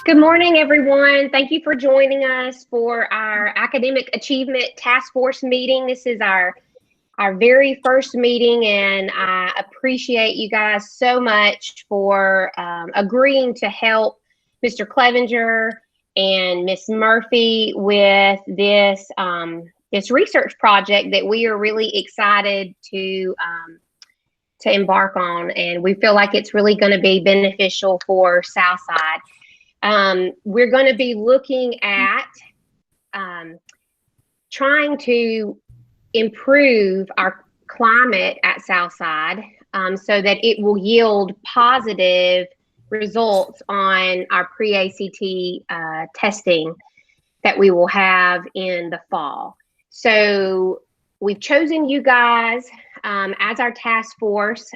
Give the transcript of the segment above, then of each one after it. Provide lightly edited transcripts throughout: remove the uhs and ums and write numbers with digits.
Good morning, everyone. Thank you for joining us for our Academic Achievement Task Force meeting. This is our very first meeting, and I appreciate you guys so much for agreeing to help Mr. Clevenger and Miss Murphy with this this research project that we are really excited to embark on, and we feel like it's really going to be beneficial for Southside. We're going to be looking at trying to improve our climate at Southside so that it will yield positive results on our pre-ACT testing that we will have in the fall. So we've chosen you guys as our task force.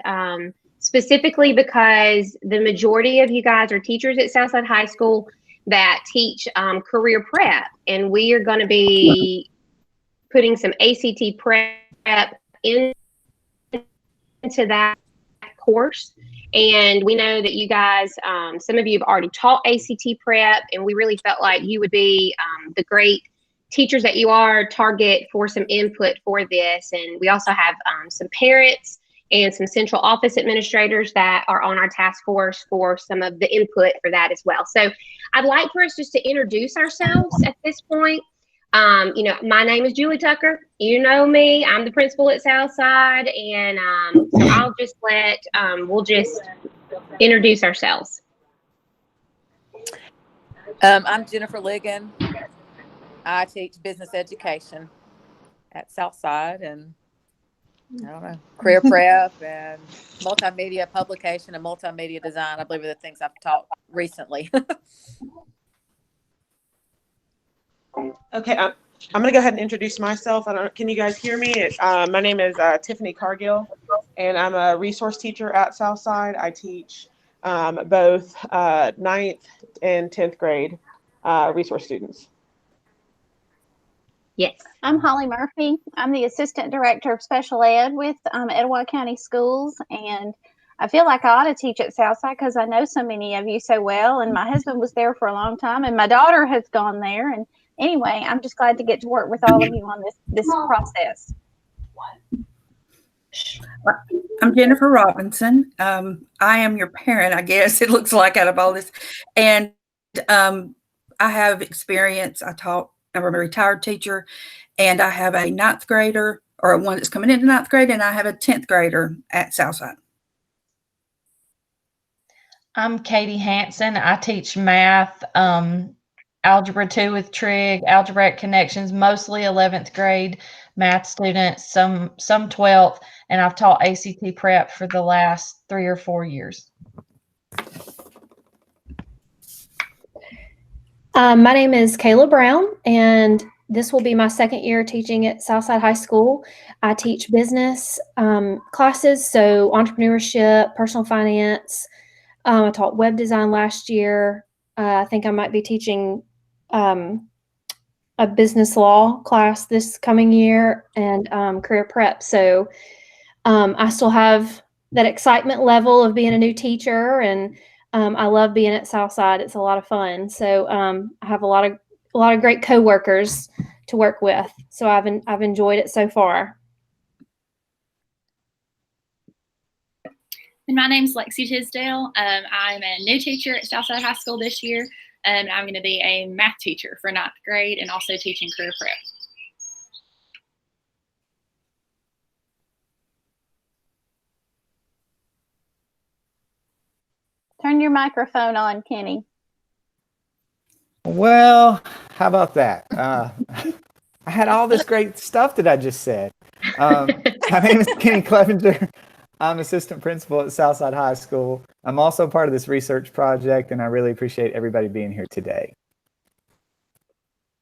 Specifically because the majority of you guys are teachers at Southside High School that teach career prep, and we are going to be putting some ACT prep into that course. And we know that you guys, some of you have already taught ACT prep, and we really felt like you would be the great teachers that you are, target for some input for this. And we also have some parents and some central office administrators that are on our task force for some of the input for that as well. So I'd like for us just to introduce ourselves at this point. My name is Julie Tucker. You know me. I'm the principal at Southside, and so I'll just we'll just introduce ourselves. I'm Jennifer Ligon. I teach business education at Southside, and I don't know, career prep and multimedia publication and multimedia design, I believe, are the things I've taught recently. Okay, I'm going to go ahead and introduce myself. Can you guys hear me? My name is Tiffany Cargill, and I'm a resource teacher at Southside. I teach both 9th and 10th grade resource students. Yes. I'm Holly Murphy. I'm the Assistant Director of Special Ed with Etowah County Schools, and I feel like I ought to teach at Southside because I know so many of you so well, and my husband was there for a long time, and my daughter has gone there. And anyway, I'm just glad to get to work with all of you on this process. I'm Jennifer Robinson. I am your parent, I guess it looks like, out of all this. And I have experience. I'm a retired teacher, and I have a 9th grader, or one that's coming into 9th grade, and I have a 10th grader at Southside. I'm Katie Hanson. I teach math, Algebra 2 with Trig, Algebraic Connections, mostly 11th grade math students, some 12th, and I've taught ACT prep for the last 3 or 4 years. My name is Kayla Brown, and this will be my 2nd year teaching at Southside High School. I teach business classes, so entrepreneurship, personal finance. I taught web design last year. I think I might be teaching a business law class this coming year, and career prep. So I still have that excitement level of being a new teacher, and I love being at Southside. It's a lot of fun. So I have a lot of great coworkers to work with. So I've enjoyed it so far. And my name's Lexi Tisdale. I'm a new teacher at Southside High School this year, and I'm going to be a math teacher for 9th grade and also teaching career prep. Turn your microphone on, Kenny. Well, how about that? I had all this great stuff that I just said. My name is Kenny Clevenger. I'm assistant principal at Southside High School. I'm also part of this research project, and I really appreciate everybody being here today.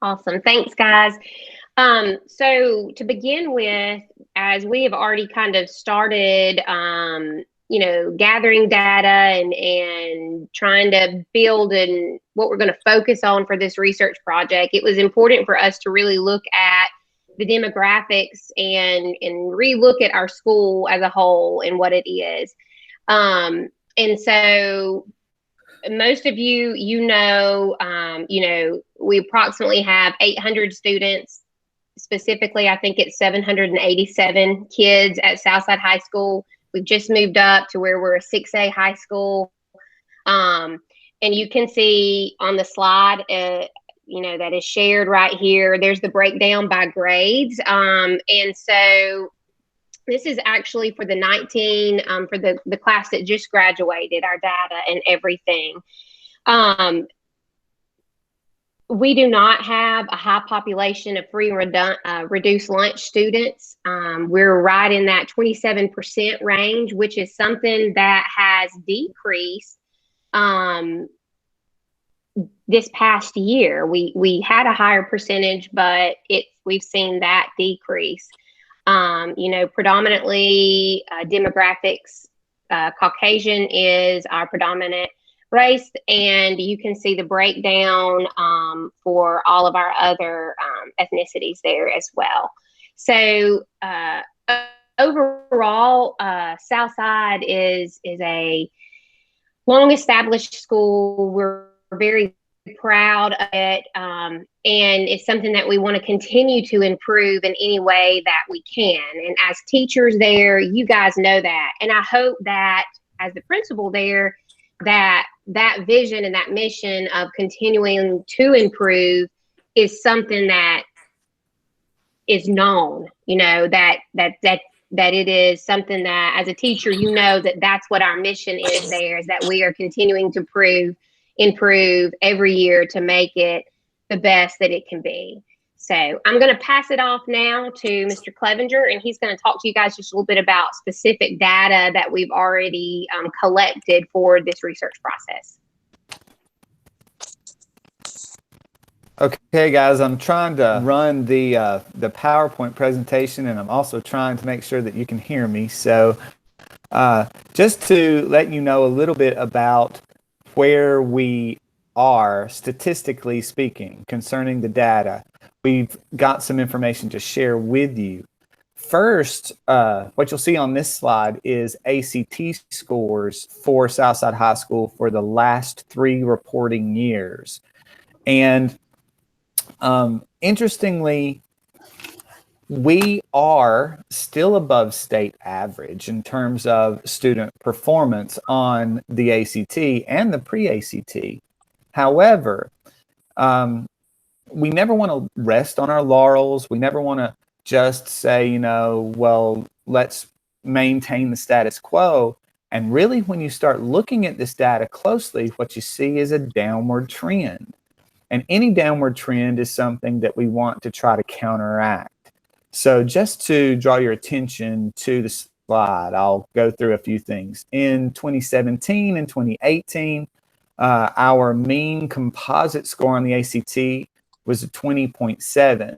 Awesome. Thanks, guys. So to begin with, as we have already kind of started, gathering data and trying to build and what we're going to focus on for this research project, it was important for us to really look at the demographics and re-look at our school as a whole and what it is. And so most of you, we approximately have 800 students. Specifically, I think it's 787 kids at Southside High School. We've just moved up to where we're a 6A high school. And you can see on the slide, that is shared right here. There's the breakdown by grades. And so this is actually for the 19, for the class that just graduated, our data and everything. We do not have a high population of free and reduced lunch students. We're right in that 27% range, which is something that has decreased this past year. We had a higher percentage, but we've seen that decrease. Predominantly demographics, Caucasian is our predominant race, and you can see the breakdown for all of our other ethnicities there as well. So overall, Southside is a long-established school. We're very proud of it, and it's something that we want to continue to improve in any way that we can. And as teachers there, you guys know that, and I hope that as the principal there, that vision and that mission of continuing to improve is something that is known, that it is something that as a teacher, that's what our mission is there, is that we are continuing to improve every year to make it the best that it can be. So I'm going to pass it off now to Mr. Clevenger, and he's going to talk to you guys just a little bit about specific data that we've already collected for this research process. Okay, guys, I'm trying to run the PowerPoint presentation, and I'm also trying to make sure that you can hear me. So just to let you know a little bit about where we are statistically speaking concerning the data, we've got some information to share with you. First, what you'll see on this slide is ACT scores for Southside High School for the last 3 reporting years. And interestingly, we are still above state average in terms of student performance on the ACT and the pre-ACT. However, we never want to rest on our laurels. We never want to just say, well, let's maintain the status quo. And really, when you start looking at this data closely, what you see is a downward trend. And any downward trend is something that we want to try to counteract. So just to draw your attention to the slide, I'll go through a few things. In 2017 and 2018, our mean composite score on the ACT was a 20.7.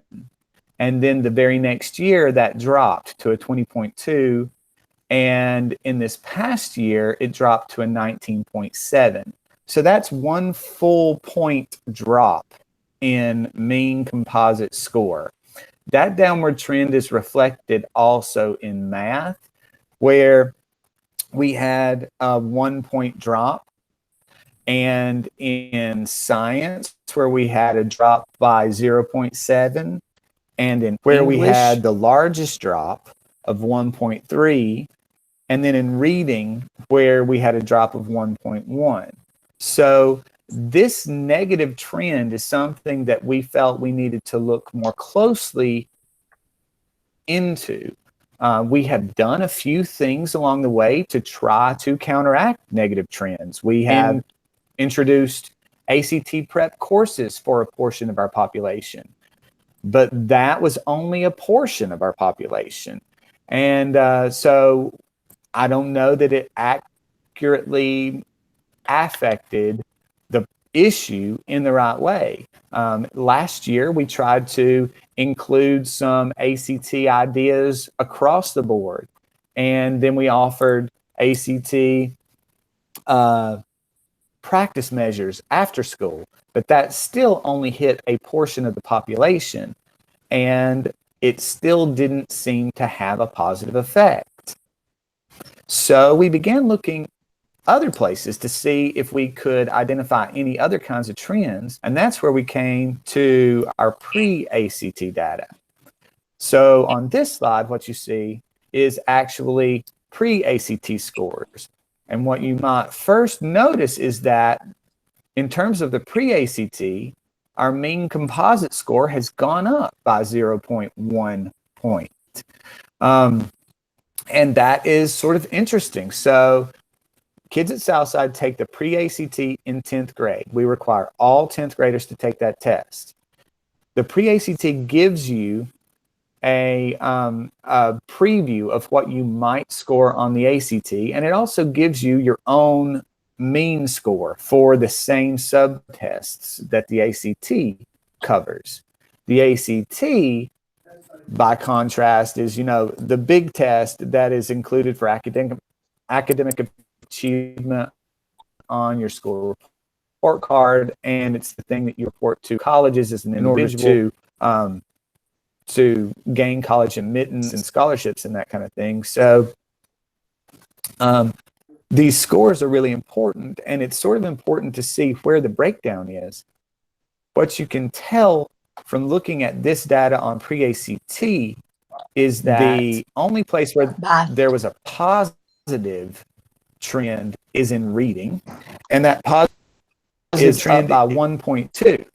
And then the very next year, that dropped to a 20.2. And in this past year, it dropped to a 19.7. So that's 1 full point drop in mean composite score. That downward trend is reflected also in math, where we had a 1 point drop, and in science, where we had a drop by 0.7, and in where we had the largest drop of 1.3, and then in reading, where we had a drop of 1.1. So this negative trend is something that we felt we needed to look more closely into. We have done a few things along the way to try to counteract negative trends. We have introduced ACT prep courses for a portion of our population, but that was only a portion of our population. And so I don't know that it accurately affected the issue in the right way. Last year, we tried to include some ACT ideas across the board, and then we offered ACT practice measures after school, but that still only hit a portion of the population, and it still didn't seem to have a positive effect. So we began looking other places to see if we could identify any other kinds of trends. And that's where we came to our pre-ACT data. So on this slide, what you see is actually pre-ACT scores. And what you might first notice is that in terms of the pre-ACT, our mean composite score has gone up by 0.1 point. And that is sort of interesting. So kids at Southside take the pre-ACT in 10th grade. We require all 10th graders to take that test. The pre-ACT gives you a preview of what you might score on the ACT, and it also gives you your own mean score for the same subtests that the ACT covers. The ACT, by contrast, is, you know, the big test that is included for academic achievement on your school report card, and it's the thing that you report to colleges as an individual to gain college admittance and scholarships and that kind of thing. So these scores are really important, and it's sort of important to see where the breakdown is. What you can tell from looking at this data on pre-ACT is that the only place where there was a positive trend is in reading, and that positive is trend up by 1.2.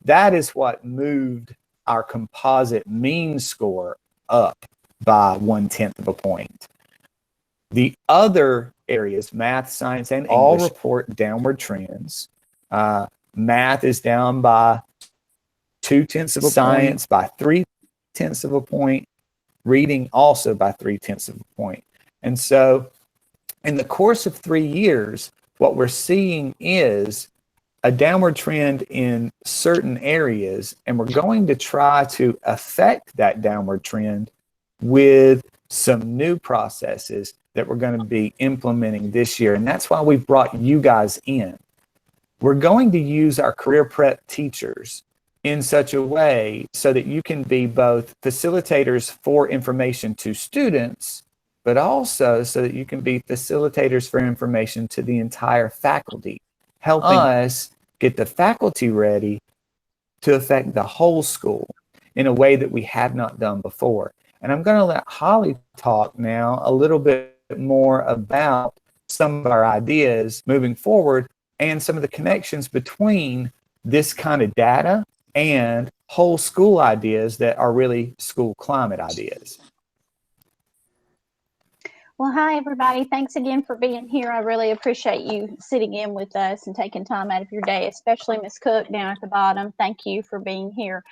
That is what moved our composite mean score up by 1/10 of a point. The other areas, math, science, and English, all report downward trends. Math is down by 0.2 of a science point, by 0.3 of a point, reading also by 0.3 of a point. And so in the course of 3 years, what we're seeing is a downward trend in certain areas, and we're going to try to affect that downward trend with some new processes that we're going to be implementing this year. And that's why we've brought you guys in. We're going to use our career prep teachers in such a way so that you can be both facilitators for information to students, but also so that you can be facilitators for information to the entire faculty, helping us get the faculty ready to affect the whole school in a way that we have not done before. And I'm going to let Holly talk now a little bit more about some of our ideas moving forward and some of the connections between this kind of data and whole school ideas that are really school climate ideas. Well, hi, everybody. Thanks again for being here. I really appreciate you sitting in with us and taking time out of your day, especially Ms. Cook down at the bottom. Thank you for being here.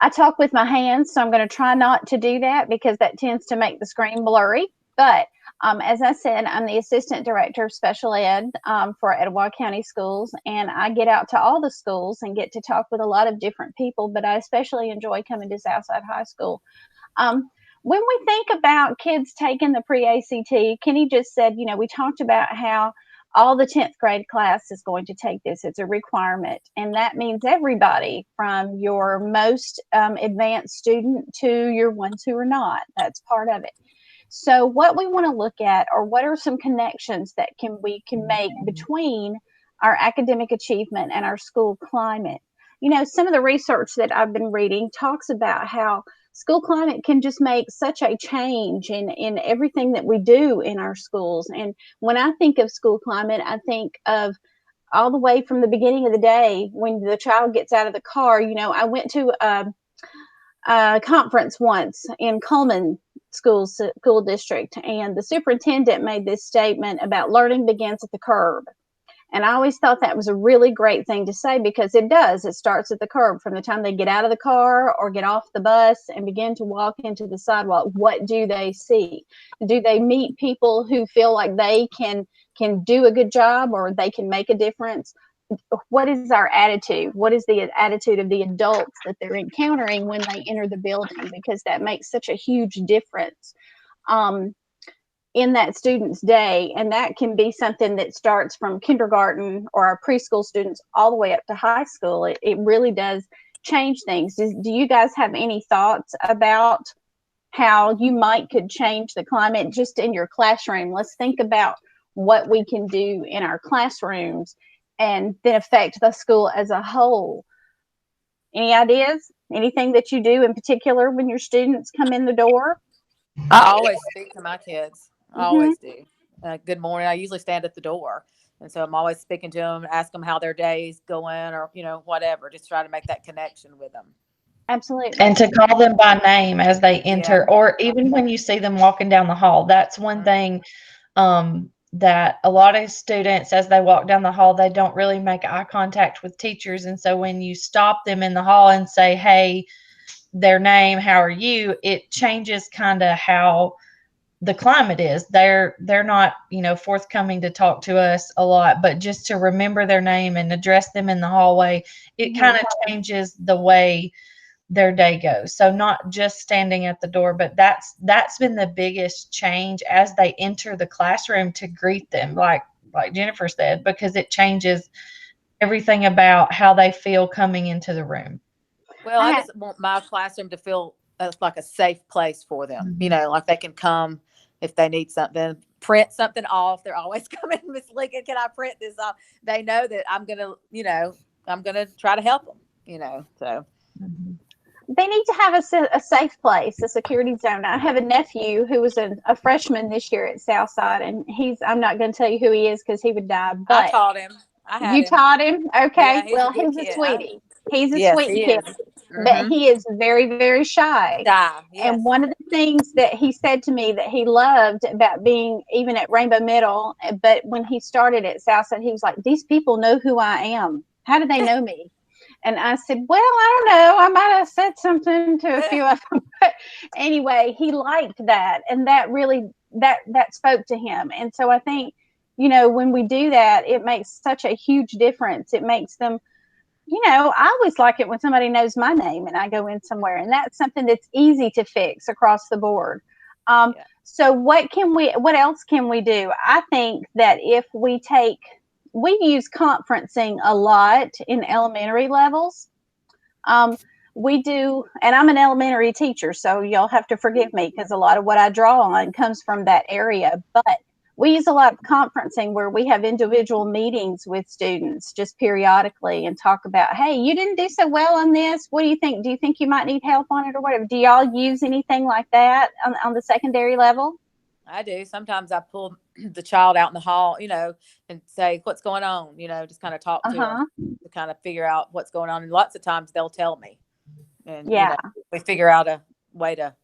I talk with my hands, so I'm going to try not to do that because that tends to make the screen blurry. But as I said, I'm the Assistant Director of Special Ed for Etowah County Schools, and I get out to all the schools and get to talk with a lot of different people, but I especially enjoy coming to Southside High School. When we think about kids taking the pre-ACT, Kenny just said, you know, we talked about how all the 10th grade class is going to take this. It's a requirement. And that means everybody from your most advanced student to your ones who are not. That's part of it. So what we want to look at are what are some connections that we can make between our academic achievement and our school climate. You know, some of the research that I've been reading talks about how school climate can just make such a change in everything that we do in our schools. And when I think of school climate, I think of all the way from the beginning of the day when the child gets out of the car. You know, I went to a conference once in Coleman School District, and the superintendent made this statement about learning begins at the curb. And I always thought that was a really great thing to say because it does. It starts at the curb from the time they get out of the car or get off the bus and begin to walk into the sidewalk. What do they see? Do they meet people who feel like they can do a good job or they can make a difference? What is our attitude? What is the attitude of the adults that they're encountering when they enter the building? Because that makes such a huge difference in that student's day. And that can be something that starts from kindergarten or our preschool students all the way up to high school. It really does change things. Do you guys have any thoughts about how you might could change the climate just in your classroom. Let's think about what we can do in our classrooms and then affect the school as a whole. Any ideas? Anything that you do in particular when your students come in the door? I always speak to my kids. I always do. Good morning. I usually stand at the door. And so I'm always speaking to them, ask them how their day's going or, whatever. Just try to make that connection with them. Absolutely. And to call them by name as they enter, or even when you see them walking down the hall. That's one thing that a lot of students, as they walk down the hall, they don't really make eye contact with teachers. And so when you stop them in the hall and say, hey, their name, how are you, it changes kind of how the climate is. They're not, forthcoming to talk to us a lot, but just to remember their name and address them in the hallway, it kind of changes the way their day goes. So not just standing at the door, but that's been the biggest change as they enter the classroom, to greet them, like Jennifer said, because it changes everything about how they feel coming into the room. Well, I just want my classroom to feel like a safe place for them. Like they can come if they need something, print something off. They're always coming, Miss Lincoln, can I print this off? They know that I'm gonna try to help them. So. They need to have a safe place, a security zone. I have a nephew who was a freshman this year at Southside, and I'm not going to tell you who he is because he would die. But I taught him. Taught him? Okay. Yeah, Well, he's a sweetie. He's a sweet kid. Mm-hmm. But he is very, very shy. Yes. And one of the things that he said to me that he loved about being even at Rainbow Middle, but when he started at Southside, he was like, these people know who I am. How do they know me? And I said, well, I don't know. I might have said something to a few of them. But anyway, he liked that. And that really, that spoke to him. And so I think, when we do that, it makes such a huge difference. It makes them, I always like it when somebody knows my name and I go in somewhere. And that's something that's easy to fix across the board. So what else can we do? I think that if we use conferencing a lot in elementary levels. We do, and I'm an elementary teacher, so y'all have to forgive me because a lot of what I draw on comes from that area. But we use a lot of conferencing where we have individual meetings with students just periodically and talk about, hey, you didn't do so well on this. What do you think? Do you think you might need help on it or whatever? Do y'all use anything like that on the secondary level? I do. Sometimes I pull the child out in the hall, and say, what's going on? Just kind of talk to them to kind of figure out what's going on. And lots of times they'll tell me. And we figure out a way to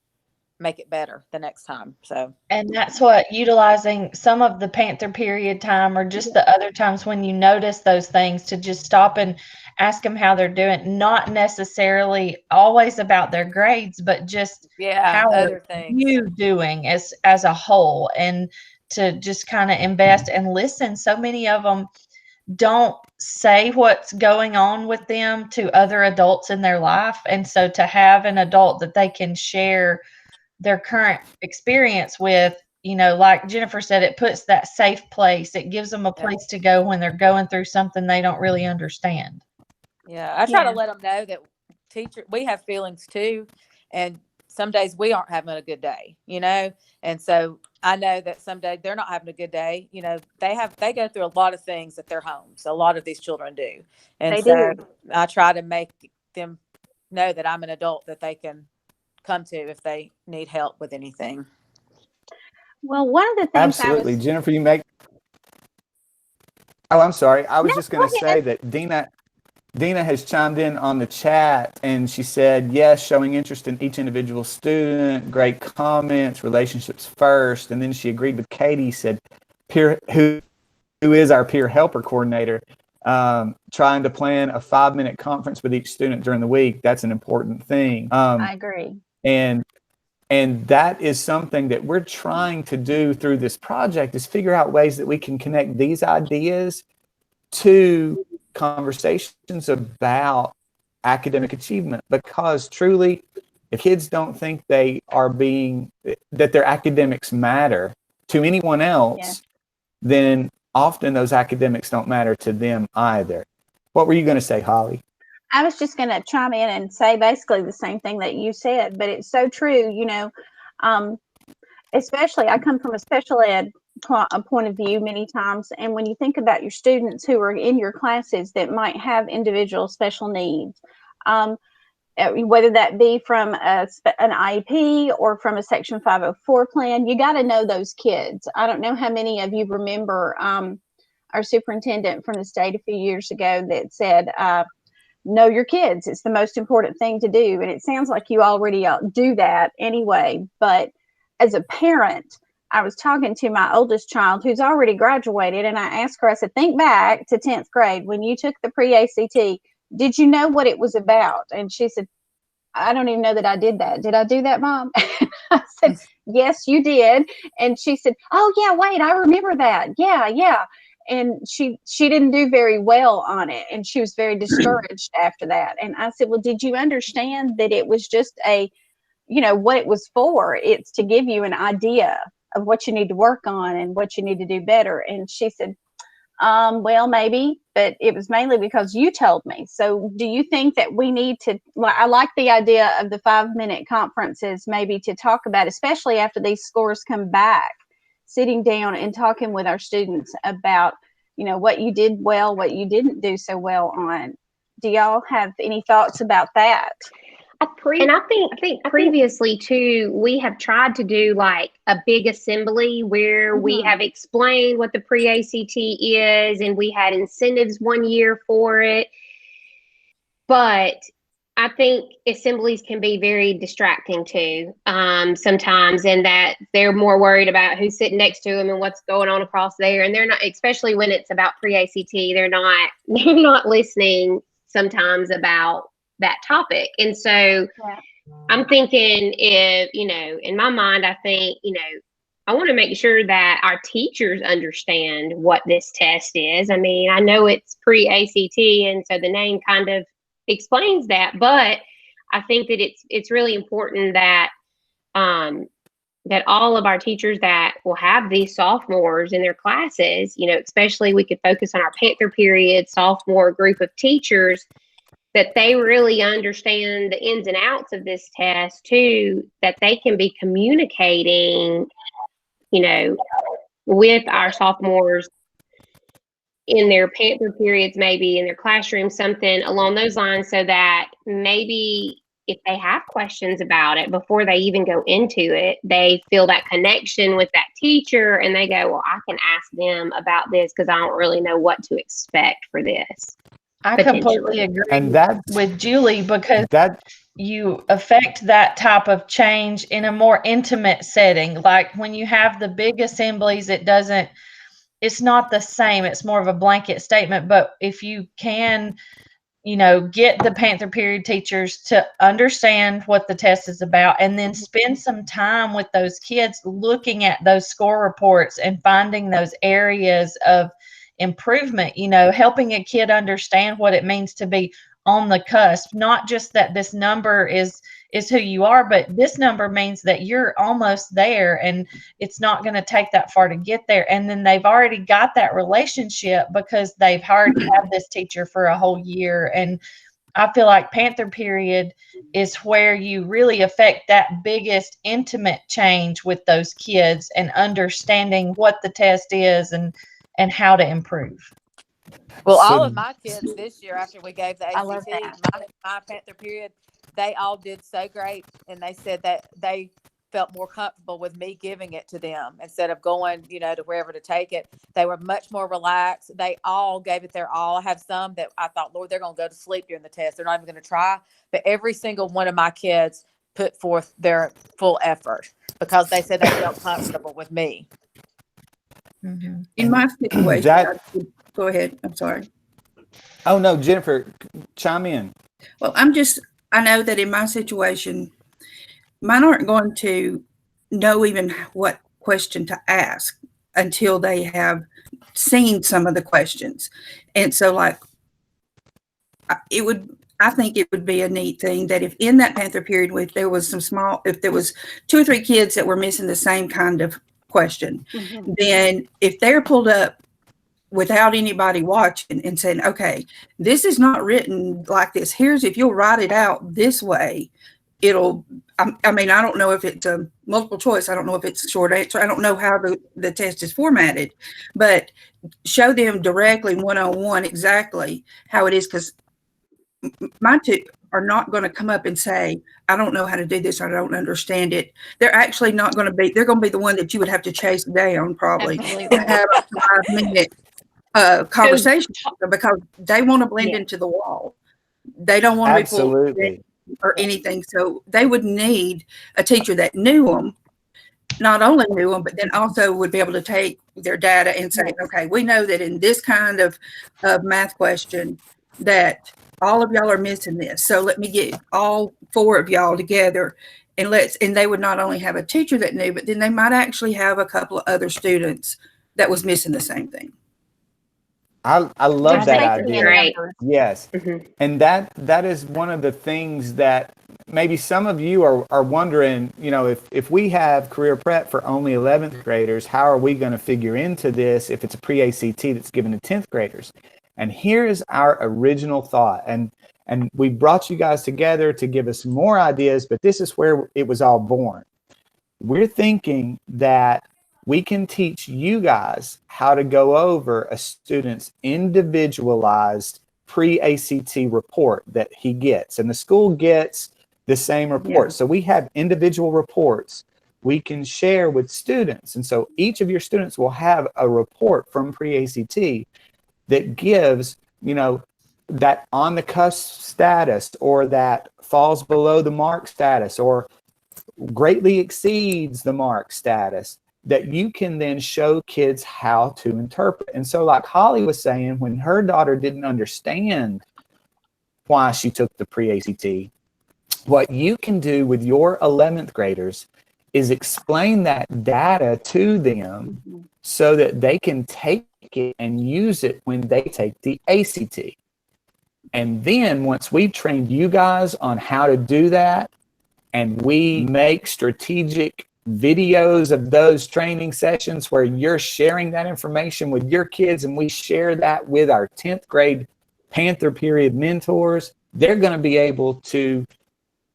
make it better the next time. So, and that's what utilizing some of the Panther period time or just the other times when you notice those things, to just stop and ask them how they're doing, not necessarily always about their grades, but just how other things you doing as a whole, and to just kind of invest and listen. So many of them don't say what's going on with them to other adults in their life. And so to have an adult that they can share their current experience with, like Jennifer said, it puts that safe place. It gives them a place to go when they're going through something they don't really understand. Yeah. I try to let them know that we have feelings too. And some days we aren't having a good day, and so I know that some days they're not having a good day. They go through a lot of things at their homes. A lot of these children do. And I try to make them know that I'm an adult that they can come to if they need help with anything. Well, one of the things absolutely, Jennifer, you make. Oh, I'm sorry. I was just going to say that Dina has chimed in on the chat, and she said, yes, showing interest in each individual student, great comments, relationships first. And then she agreed with Katie, said, who is our peer helper coordinator, trying to plan a 5-minute conference with each student during the week. That's an important thing. I agree. And that is something that we're trying to do through this project, is figure out ways that we can connect these ideas to conversations about academic achievement, because truly, if kids don't think that their academics matter to anyone else, then often those academics don't matter to them either. What were you going to say, Holly? I was just going to chime in and say basically the same thing that you said, but it's so true. Especially, I come from a special ed point of view many times. And when you think about your students who are in your classes that might have individual special needs, whether that be from an IEP or from a Section 504 plan, you got to know those kids. I don't know how many of you remember our superintendent from the state a few years ago that said, know your kids. It's the most important thing to do. And it sounds like you already do that anyway. But as a parent, I was talking to my oldest child who's already graduated, and I asked her, I said, think back to 10th grade when you took the pre-ACT. Did you know what it was about? And she said, I don't even know that I did that. Did I do that, Mom? I said, yes, you did. And she said, oh, yeah, wait, I remember that. Yeah. And she didn't do very well on it. And she was very discouraged after that. And I said, well, did you understand that it was just what it was for? It's to give you an idea of what you need to work on and what you need to do better. And she said, well, maybe, but it was mainly because you told me. So do you think that we need to, I like the idea of the 5-minute conferences, maybe to talk about, especially after these scores come back, sitting down and talking with our students about, what you did well, what you didn't do so well on. Do y'all have any thoughts about that? And I think previously too, we have tried to do like a big assembly where we have explained what the pre-ACT is, and we had incentives one year for it. But I think assemblies can be very distracting too, sometimes, and that they're more worried about who's sitting next to them and what's going on across there. And they're not, especially when it's about pre-ACT, they're not listening sometimes about that topic. And so I'm thinking, if, in my mind, I think, I want to make sure that our teachers understand what this test is. I mean, I know it's pre-ACT, and so the name kind of explains that, but I think that it's really important that that all of our teachers that will have these sophomores in their classes, especially we could focus on our Panther period sophomore group of teachers, that they really understand the ins and outs of this test too, that they can be communicating, with our sophomores in their Panther periods, maybe in their classroom, something along those lines, so that maybe if they have questions about it before they even go into it, they feel that connection with that teacher and they go, well, I can ask them about this because I don't really know what to expect for this. I completely agree And with Julie, because you affect that type of change in a more intimate setting. Like when you have the big assemblies, it's not the same. It's more of a blanket statement. But if you can, get the Panther period teachers to understand what the test is about, and then spend some time with those kids looking at those score reports and finding those areas of improvement, helping a kid understand what it means to be on the cusp, not just that this number is who you are, but this number means that you're almost there, and it's not going to take that far to get there. And then they've already got that relationship because they've already had this teacher for a whole year. And I feel like Panther period is where you really affect that biggest intimate change with those kids and understanding what the test is and how to improve. Well, all of my kids this year, after we gave the ACT, my Panther period, they all did so great. And they said that they felt more comfortable with me giving it to them instead of going, to wherever to take it. They were much more relaxed. They all gave it their all. I have some that I thought, Lord, they're going to go to sleep during the test. They're not even going to try. But every single one of my kids put forth their full effort because they said they felt comfortable with me. Mm-hmm. In my situation, go ahead. I'm sorry. Oh, no, Jennifer, chime in. Well, I know that in my situation, mine aren't going to know even what question to ask until they have seen some of the questions. And so I think it would be a neat thing that if in that Panther period, if there was 2 or 3 kids that were missing the same kind of question, then if they're pulled up without anybody watching and saying, okay, this is not written like this. Here's, if you'll write it out this way, it'll, I mean, I don't know if it's a multiple choice. I don't know if it's a short answer. I don't know how the test is formatted, but show them directly one-on-one exactly how it is. Because my two are not going to come up and say, I don't know how to do this. I don't understand it. They're actually not going to be, they're going to be the one that you would have to chase down probably Absolutely. and have a 5-minute conversation because they want to blend into the wall. They don't want to be pulled Absolutely. or anything. So they would need a teacher that knew them, not only knew them, but then also would be able to take their data and say, okay, we know that in this kind of math question that all of y'all are missing this. So let me get all 4 of y'all together and they would not only have a teacher that knew, but then they might actually have a couple of other students that was missing the same thing. I love that idea. Right. Yes. And that is one of the things that maybe some of you are wondering, you know, if we have career prep for only 11th graders, how are we going to figure into this if it's a pre-ACT that's given to 10th graders? And here's our original thought. And we brought you guys together to give us more ideas, but this is where it was all born. We're thinking that we can teach you guys how to go over a student's individualized pre-ACT report that he gets, and the school gets the same report. So we have individual reports we can share with students. And so each of your students will have a report from pre-ACT that gives, you know, that on the cusp status, or that falls below the mark status, or greatly exceeds the mark status, that you can then show kids how to interpret. And so like Holly was saying, when her daughter didn't understand why she took the pre-ACT, what you can do with your 11th graders is explain that data to them so that they can take it and use it when they take the ACT. And then once we've trained you guys on how to do that, and we make strategic videos of those training sessions where you're sharing that information with your kids, and we share that with our 10th grade Panther Period mentors, they're going to be able to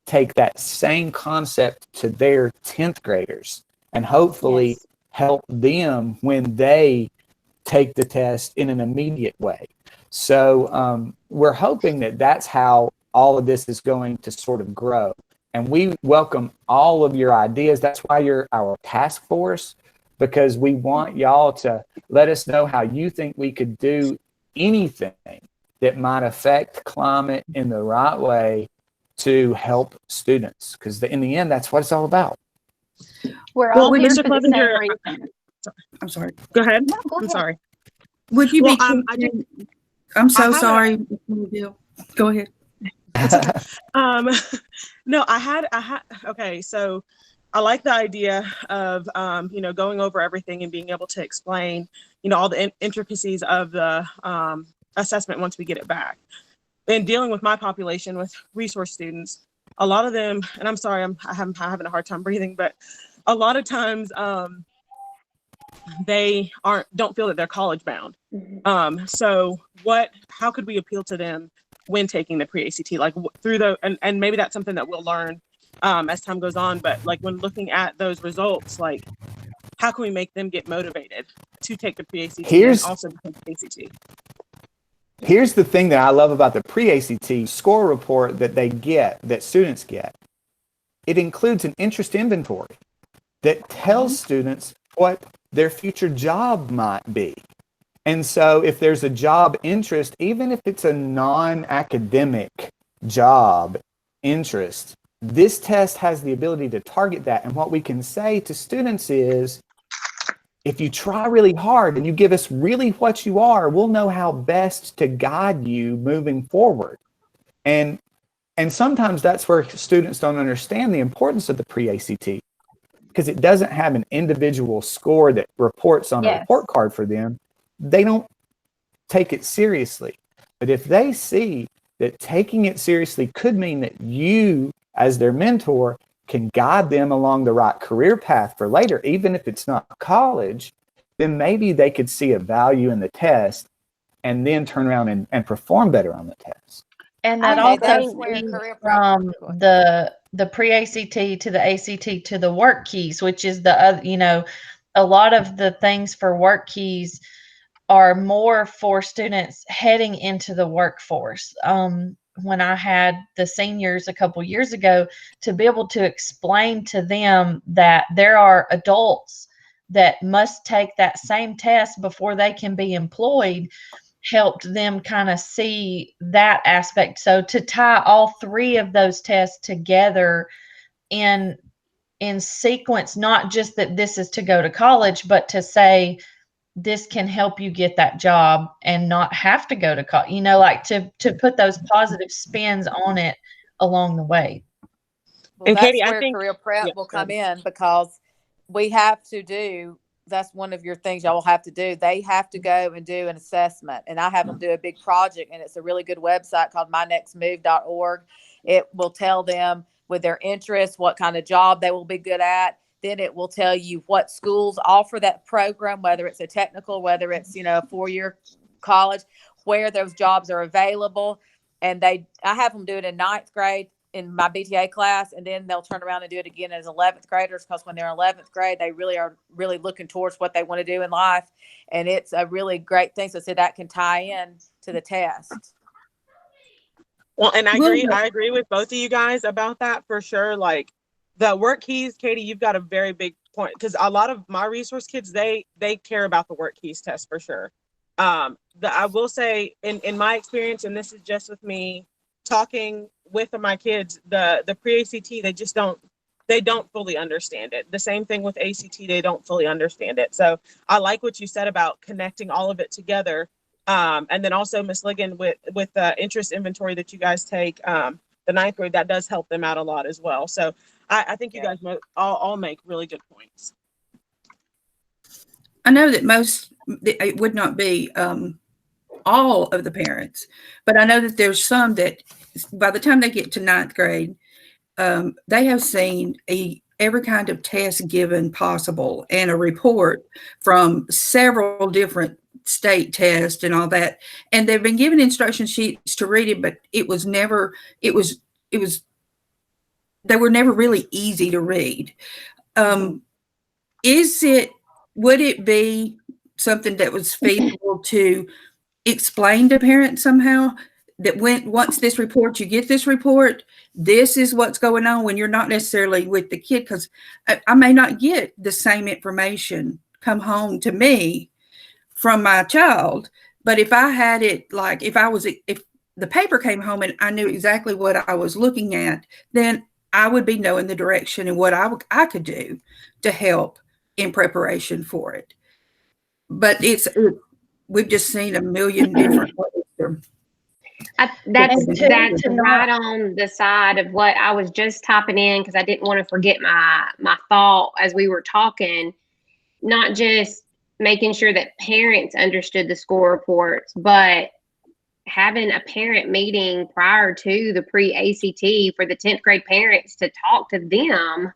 take that same concept to their 10th graders and hopefully help them when they take the test in an immediate way. So we're hoping that that's how all of this is going to sort of grow. And we welcome all of your ideas. That's why you're our task force, because we want y'all to let us know how you think we could do anything that might affect climate in the right way to help students. Because in the end, that's what it's all about. We're all here Mr. for the Clevenger, same reason. I'm sorry. Go ahead. No, go I'm ahead. sorry. Would you Well, be? I'm so sorry. Go ahead. No, I had, okay. So I like the idea of, you know, going over everything and being able to explain, you know, all the intricacies of the assessment once we get it back. And dealing with my population with resource students, a lot of them, and I'm sorry, I'm having a hard time breathing, but a lot of times they don't feel that they're college bound. So how could we appeal to them when taking the pre-ACT, like through and maybe that's something that we'll learn as time goes on, but like when looking at those results, like how can we make them get motivated to take the pre-ACT and also to take the ACT? Here's the thing that I love about the pre-ACT score report that they get, that students get. It includes an interest inventory that tells students what their future job might be. And so if there's a job interest, even if it's a non-academic job interest, this test has the ability to target that. And what we can say to students is, if you try really hard and you give us really what you are, we'll know how best to guide you moving forward. And sometimes that's where students don't understand the importance of the pre-ACT, because it doesn't have an individual score that reports on a report card for them. They don't take it seriously. But if they see that taking it seriously could mean that you, as their mentor, can guide them along the right career path for later, even if it's not college, then maybe they could see a value in the test and then turn around and perform better on the test. And that Okay, also that's where stems career from prep- the the pre-ACT to the ACT to the work keys, which is the other, you know, a lot of the things for work keys are more for students heading into the workforce. When I had the seniors a couple years ago, to be able to explain to them that there are adults that must take that same test before they can be employed, helped them kind of see that aspect. So to tie all three of those tests together in sequence, not just that this is to go to college, but to say this can help you get that job and not have to go to college, you know, like to put those positive spins on it along the way. Well, And that's Katie, I where think career prep yeah, will go come ahead. in, because we have to do, that's one of your things y'all will have to do. They have to go and do an assessment, and I have them do a big project, and it's a really good website called mynextmove.org. It will tell them with their interests what kind of job they will be good at. Then it will tell you what schools offer that program, whether it's a technical, whether it's, you know, a 4-year college, where those jobs are available. And I have them do it in 9th grade in my BTA class, and then they'll turn around and do it again as 11th graders, because when they're 11th grade, they really are really looking towards what they want to do in life. And it's a really great thing. So that can tie in to the test. Well, and I agree with both of you guys about that for sure. Like the work keys, Katie, you've got a very big point, because a lot of my resource kids, they care about the work keys test for sure. I will say in my experience, and this is just with me talking with my kids, the pre-ACT, they don't fully understand it. The same thing with ACT, they don't fully understand it. So I like what you said about connecting all of it together. And then also Ms. Ligon, with the interest inventory that you guys take, the 9th grade, that does help them out a lot as well. So I think you guys all make really good points. I know that it would not be all of the parents, but I know that there's some that by the time they get to 9th grade, they have seen every kind of test given possible and a report from several different state tests and all that. And they've been given instruction sheets to read it, but they were never really easy to read. Would it be something that was feasible to explain to parents somehow that once this report, you get this report, this is what's going on when you're not necessarily with the kid? Because I may not get the same information come home to me from my child, but if I had it, like if the paper came home and I knew exactly what I was looking at, then I would be knowing the direction and what I could do to help in preparation for it. But we've just seen a million different ways. That's right on the side of what I was just typing in, because I didn't want to forget my thought as we were talking. Not just making sure that parents understood the score reports, but having a parent meeting prior to the pre-ACT for the 10th grade parents to talk to them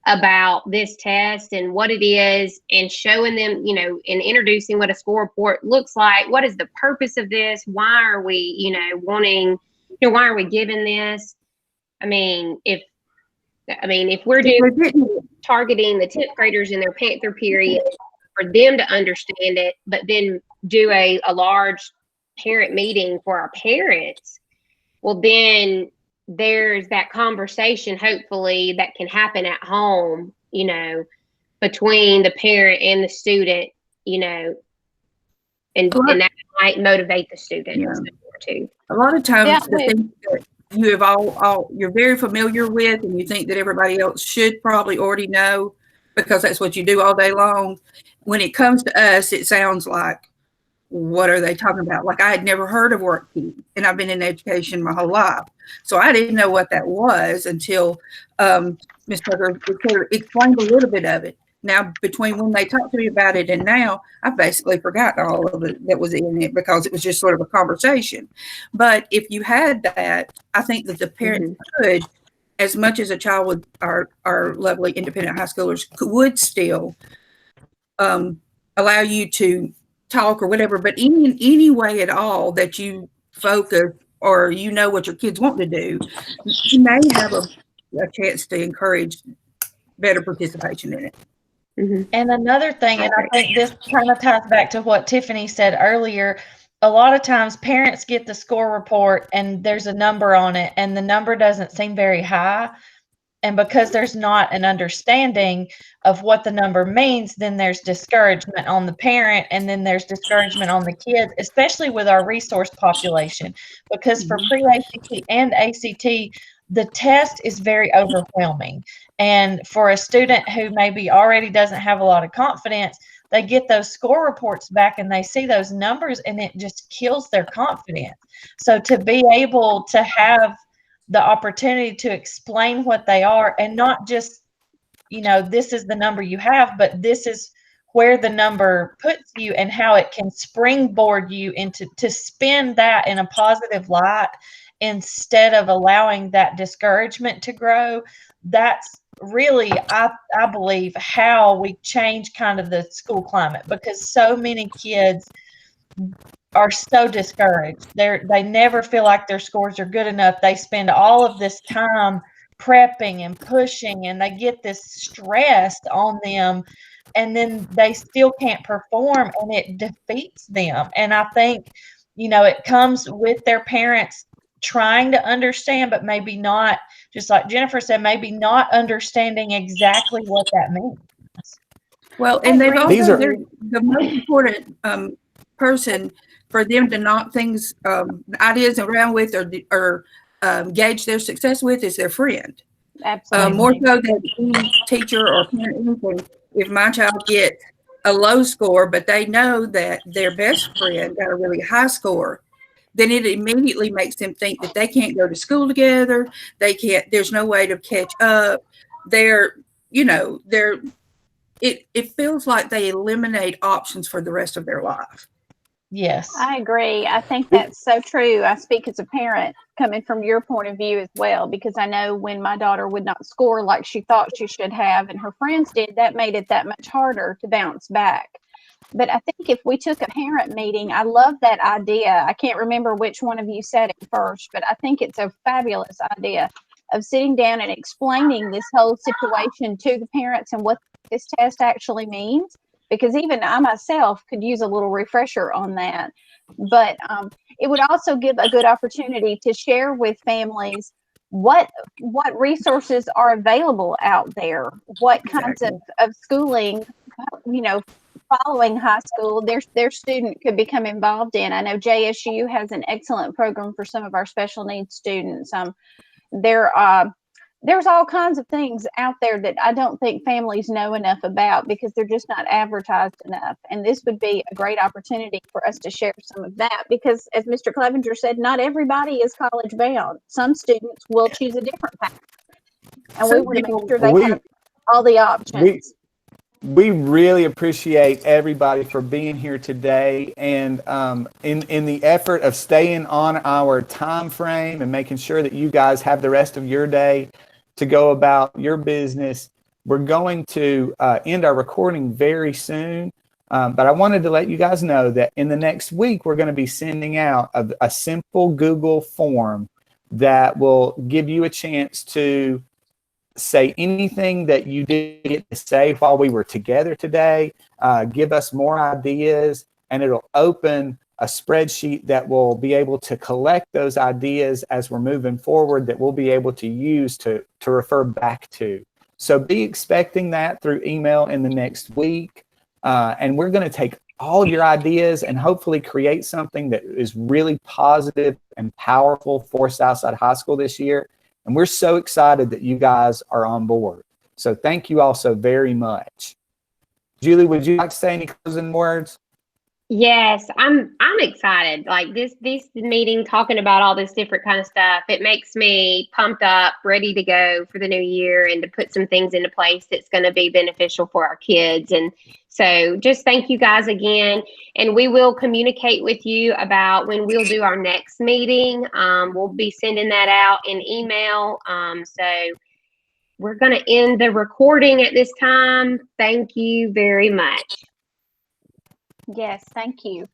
about this test and what it is, and showing them, you know, and introducing what a score report looks like. What is the purpose of this? Why are we, why are we given this? I mean, if we're targeting the 10th graders in their Panther period for them to understand it, but then do a large parent meeting for our parents, well, then there's that conversation, hopefully, that can happen at home, between the parent and the student, and that might motivate the student too. A lot of times the things that you have you're very familiar with, and you think that everybody else should probably already know because that's what you do all day long. When it comes to us, it sounds like, what are they talking about? Like, I had never heard of work keys, and I've been in education my whole life. So I didn't know what that was until Ms. Tucker explained a little bit of it. Now, between when they talked to me about it and now, I've basically forgotten all of it that was in it because it was just sort of a conversation. But if you had that, I think that the parents could, as much as a child would, our lovely independent high schoolers would still allow you to talk or whatever, but in any way at all that you focus or what your kids want to do, you may have a chance to encourage better participation in it. Mhm. And another thing, and I think this kind of ties back to what Tiffany said earlier, a lot of times parents get the score report and there's a number on it and the number doesn't seem very high. And because there's not an understanding of what the number means, then there's discouragement on the parent and then there's discouragement on the kids, especially with our resource population. Because for pre-ACT and ACT, the test is very overwhelming. And for a student who maybe already doesn't have a lot of confidence, they get those score reports back and they see those numbers and it just kills their confidence. So to be able to have the opportunity to explain what they are and not just, this is the number you have, but this is where the number puts you and how it can springboard you into to spin that in a positive light instead of allowing that discouragement to grow. That's really, I believe, how we change kind of the school climate, because so many kids are so discouraged. They never feel like their scores are good enough. They spend all of this time prepping and pushing, and they get this stress on them, and then they still can't perform, and it defeats them. And I think, it comes with their parents trying to understand, but maybe not, just like Jennifer said, maybe not understanding exactly what that means. Well, and they've These also, are- they're the most important person for them to knock things, ideas around with or gauge their success with is their friend. Absolutely. More so than any teacher or parent, anything. If my child gets a low score, but they know that their best friend got a really high score, then it immediately makes them think that they can't go to school together. They can't, there's no way to catch up. It feels like they eliminate options for the rest of their life. Yes. I agree. I think that's so true. I speak as a parent coming from your point of view as well, because I know when my daughter would not score like she thought she should have and her friends did, that made it that much harder to bounce back. But I think if we took a parent meeting, I love that idea. I can't remember which one of you said it first, but I think it's a fabulous idea of sitting down and explaining this whole situation to the parents and what this test actually means. Because even I myself could use a little refresher on that. But it would also give a good opportunity to share with families what resources are available out there, what kinds of schooling, following high school, their student could become involved in. I know JSU has an excellent program for some of our special needs students. There's all kinds of things out there that I don't think families know enough about because they're just not advertised enough. And this would be a great opportunity for us to share some of that because, as Mr. Clevenger said, not everybody is college bound. Some students will choose a different path. And we want to make sure they have all the options. We really appreciate everybody for being here today, and in the effort of staying on our time frame and making sure that you guys have the rest of your day to go about your business. We're going to end our recording very soon, but I wanted to let you guys know that in the next week, we're going to be sending out a simple Google form that will give you a chance to say anything that you didn't get to say while we were together today, give us more ideas, and it'll open a spreadsheet that will be able to collect those ideas as we're moving forward that we'll be able to use to refer back to. So be expecting that through email in the next week. And we're going to take all your ideas and hopefully create something that is really positive and powerful for Southside High School this year. And we're so excited that you guys are on board. So thank you all so very much. Julie, would you like to say any closing words? Yes, I'm excited. Like this meeting, talking about all this different kind of stuff, it makes me pumped up, ready to go for the new year and to put some things into place that's going to be beneficial for our kids. And so just thank you guys again. And we will communicate with you about when we'll do our next meeting. We'll be sending that out in email. So we're going to end the recording at this time. Thank you very much. Yes, thank you.